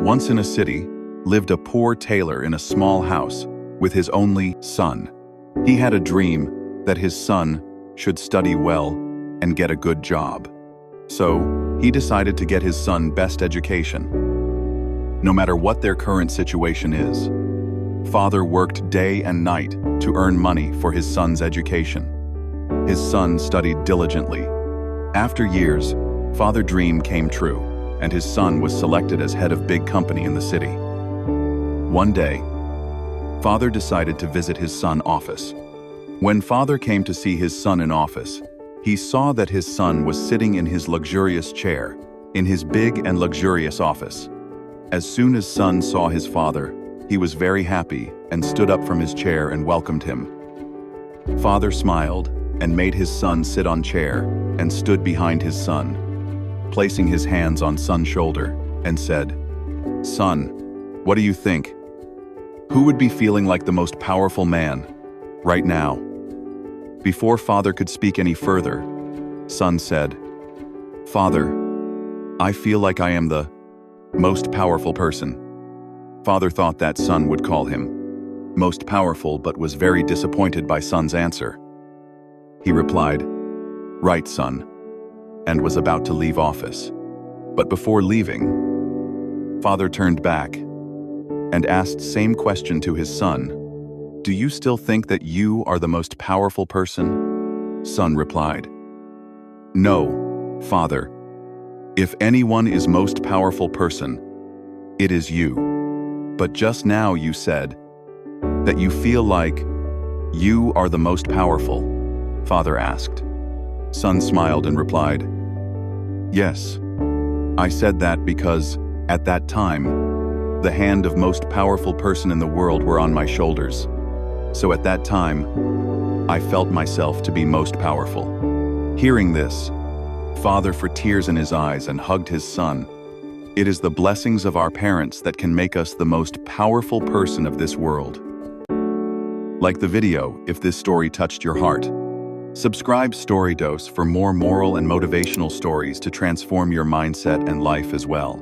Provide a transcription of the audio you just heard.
Once in a city, lived a poor tailor in a small house with his only son. He had a dream that his son should study well and get a good job. So, he decided to get his son best education. No matter what their current situation is, father worked day and night to earn money for his son's education. His son studied diligently. After years, father's dream came true, and his son was selected as head of big company in the city. One day, father decided to visit his son's office. When father came to see his son in office, he saw that his son was sitting in his luxurious chair, in his big and luxurious office. As soon as son saw his father, he was very happy and stood up from his chair and welcomed him. Father smiled and made his son sit on chair and stood behind his son, placing his hands on son's shoulder and said, "Son, what do you think? Who would be feeling like the most powerful man right now?" Before father could speak any further, son said, "Father, I feel like I am the most powerful person." Father thought that son would call him most powerful, but was very disappointed by son's answer. He replied, "Right, son," and was about to leave office. But before leaving, father turned back and asked same question to his son. "Do you still think that you are the most powerful person?" Son replied, "No, father. If anyone is most powerful person, it is you. But just now you said that you feel like you are the most powerful," father asked. Son smiled and replied, "Yes, I said that because at that time, the hand of most powerful person in the world were on my shoulders. So at that time, I felt myself to be most powerful." Hearing this, father for tears in his eyes and hugged his son. It is the blessings of our parents that can make us the most powerful person of this world. Like the video if this story touched your heart. Subscribe Storydose for more moral and motivational stories to transform your mindset and life as well.